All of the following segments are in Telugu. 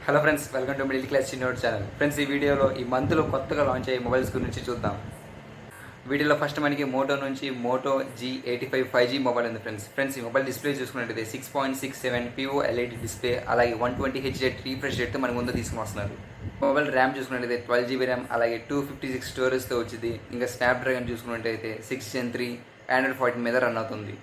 Hello friends, welcome to middle class చిన్నోడ్ ఛానల్. ఫ్రెండ్స్, ఈ వీడియోలో ఈ మంత్లో కొత్తగా లాంచ్ అయ్యే మొబైల్స్ గురించి చూద్దాం. వీడియోలో ఫస్ట్ మనకి మోటో నుంచి మోటో G85 5G మొబైల్ ఉంది ఫ్రెండ్స్. ఈ మొబైల్ డిస్ప్లే చూసుకున్నట్టయితే 6.67 PO LED డిస్ప్లే, అలాగే 120 Hz రీఫ్రెష్ రేట్తో మన ముందు తీసుకుని వస్తున్నారు. మొబైల్ ర్యామ్ చూసుకున్నట్టయితే 12 GB ర్యామ్, అలాగే 256 స్టోరేజ్తో వచ్చింది. ఇంకా స్నాప్డ్రాగన్ చూసుకున్నట్టయితే 6 Gen 3 Android 14 మీద రన్ అవుతుంది.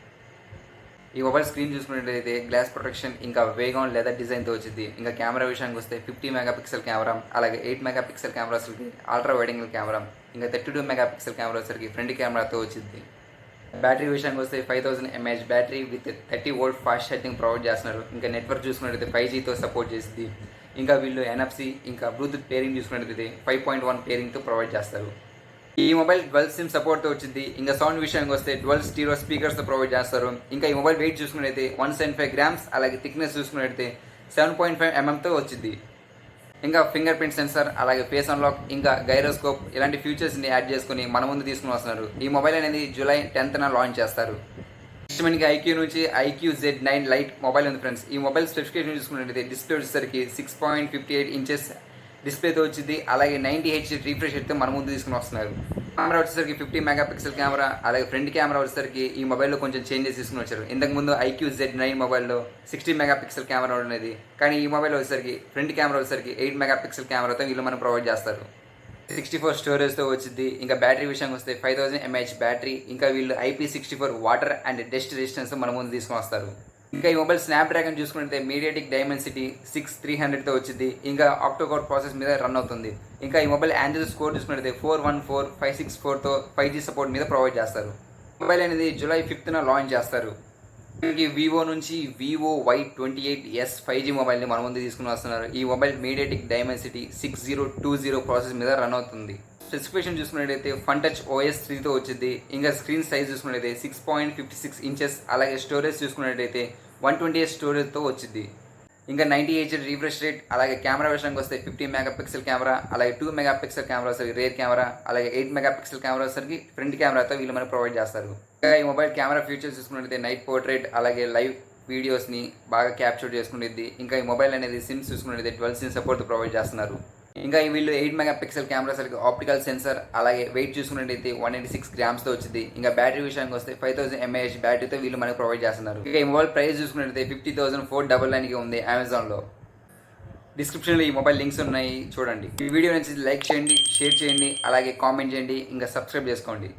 ఈ మొబైల్ స్క్రీన్ చూసుకున్నట్లయితే గ్లాస్ ప్రొటెక్షన్, ఇంకా వేగం లెదర్ డిజైన్తో వచ్చింది. ఇంకా కెమెరా విషయానికి వస్తే 50 మెగాపిక్సెల్ కెమెరా, అలాగే 8 మెగాపిక్సెల్ కెమెరాస్కి అల్ట్రా వైడ్ యాంగిల్ కెమెరా, ఇంకా 32 మెగాపిక్సెల్ కెమెరాసరికి ఫ్రంట్ కెమెరాతో వచ్చింది. బ్యాటరీ విషయానికి వస్తే 5000 mAh battery with 30 volt fast charging provide చేస్తున్నారు. ఇంకా నెట్వర్క్ చూసుకున్నట్లయితే 5Gతో సపోర్ట్ చేసింది. ఇంకా వీళ్ళు NFC ఇంకా బ్లూటూత్ పేరింగ్ చూసుకున్నట్లయితే 5.1 పేరింగ్తో ప్రొవైడ్ చేస్తారు. ఈ మొబైల్ డ్వెల్ సిమ్ సపోర్ట్తో వచ్చింది. ఇంకా సౌండ్ విషయానికి వస్తే డ్వెల్ స్టీరియో స్పీకర్స్తో ప్రొవైడ్ చేస్తారు. ఇంకా ఈ మొబైల్ వెయిట్ చూసుకున్నట్లయితే 175 గ్రామ్స్, అలాగే థిక్నెస్ చూసుకున్నట్లయితే 7.5 mm వచ్చింది. ఇంకా ఫింగర్ ప్రింట్ సెన్సార్, అలాగే ఫేస్ అన్లాక్, ఇంకా గైరోస్కోప్ ఇలాంటి ఫీచర్స్ని యాడ్ చేసుకుని మన ముందు తీసుకుని వస్తున్నారు. ఈ మొబైల్ అనేది జూలై 10th లాంచ్ చేస్తారు. నెక్స్ట్ మనకి IQ నుంచి IQ Z9 లైట్ మొబైల్ ఉంది ఫ్రెండ్స్. ఈ మొబైల్ స్పెసిఫికేషన్ చూసుకున్నట్లయితే డిస్ప్లే వచ్చేసరికి 6.58 ఇంచెస్ డిస్ప్లేతో వచ్చింది. అలాగే 90 Hz రీఫ్రెష్ రేట్తో మన ముందు తీసుకుని వస్తున్నారు. కెమెరా వచ్చేసరికి 50 మెగాపిక్సెల్ కెమెరా, అలాగే ఫ్రంట్ కెమెరా వచ్చేసరికి ఈ మొబైల్లో కొంచెం చేంజెస్ తీసుకుని వచ్చారు. ఇంతకుముందు IQ Z9 మొబైల్లో 60 మెగాపిక్సెల్ కెమెరా ఉండేది, కానీ ఈ మొబైల్ వచ్చేసరికి ఫ్రంట్ కెమెరా వచ్చేసరికి 8 మెగాపిక్సెల్ కెమెరాతో వీళ్ళు మనం ప్రొవైడ్ చేస్తారు. 64 స్టోరేజ్తో వచ్చింది. ఇంకా బ్యాటరీ విషయానికి వస్తే 5000 mAh బ్యాటరీ, ఇంకా వీళ్ళు IP64 water and dust resistance మన ముందు తీసుకుని వస్తారు. ఇంకా ఈ మొబైల్ స్నాప్డ్రాగన్ చూసుకుంటే మీడియాటెక్ డైమెన్సిటీ 6300తో వచ్చింది. ఇంకా ఆక్టోకోర్ ప్రాసెస్ మీద రన్ అవుతుంది. ఇంకా ఈ మొబైల్ ఆండ్రాయిడ్ స్కోర్ చూసుకుంటే 414564తో 5G సపోర్ట్ మీద ప్రొవైడ్ చేస్తారు. మొబైల్ అనేది జూలై 5th లాంచ్ చేస్తారు. మనకి వివో నుంచి వివో Y28s 5G మొబైల్ని మన ముందు తీసుకుని వస్తున్నారు. ఈ మొబైల్ మీడియాటెక్ డైమెన్సిటీ 6020 ప్రాసెస్ మీద రన్ అవుతుంది. స్పెసిఫికేషన్ చూసుకున్నట్టయితే ఫన్ టచ్ OS 3తో వచ్చింది. ఇంకా స్క్రీన్ సైజ్ చూసుకున్నట్టయితే 6.56 ఇంచెస్, అలాగే స్టోరేజ్ చూసుకున్నట్టయితే 128 స్టోరేజ్తో వచ్చింది. ఇంకా 90 Hz రీఫ్రెష్ రేట్, అలాగే కెమెరా విషయానికి వస్తే 50 మెగాపిక్సెల్ కెమెరా, అలాగే 2 మెగాపిక్సెల్ కెమెరా సరికి రేర్ కెమెరా, అలాగే 8 మెగాపిక్సెల్ కెమెరా సరికి ఫ్రంట్ కెమెరాతో వీళ్ళు మనకు ప్రొవైడ్ చేస్తారు. ఇంకా ఈ మొబైల్ కెమెరా ఫీచర్స్ చూసుకున్నట్టయితే నైట్ పోర్ట్రేట్, అలాగే లైవ్ వీడియోస్ని బాగా క్యాప్చర్ చేసుకునేది. ఇంకా ఈ మొబైల్ అనేది సిమ్స్ చూసుకున్నట్టయితే 12 సిమ్ సపోర్ట్ ప్రొవైడ్ చేస్తున్నారు. ఇంకా వీళ్ళు 8 మెగాపిక్సెల్ కెమెరా సరికి ఆప్టికల్ సెన్సార్, అలాగే వెయిట్ చూసుకున్నట్టయితే 186 గ్రామ్స్తో వచ్చింది. ఇంకా బ్యాటరీ విషయానికి వస్తే 5000 mAh బ్యాటరీతో వీళ్ళు మనకు ప్రొవైడ్ చేస్తున్నారు. ఇంకా ఈ మొబైల్ ప్రైస్ చూసుకున్నట్టయితే 50,499కి ఉంది అమెజాన్లో. డిస్క్రిప్షన్లో ఈ మొబైల్ లింక్స్ ఉన్నాయి, చూడండి. ఈ వీడియో నుంచి లైక్ చేయండి, షేర్ చేయండి, అలాగే కామెంట్ చేయండి, ఇంకా సబ్స్క్రైబ్ చేసుకోండి.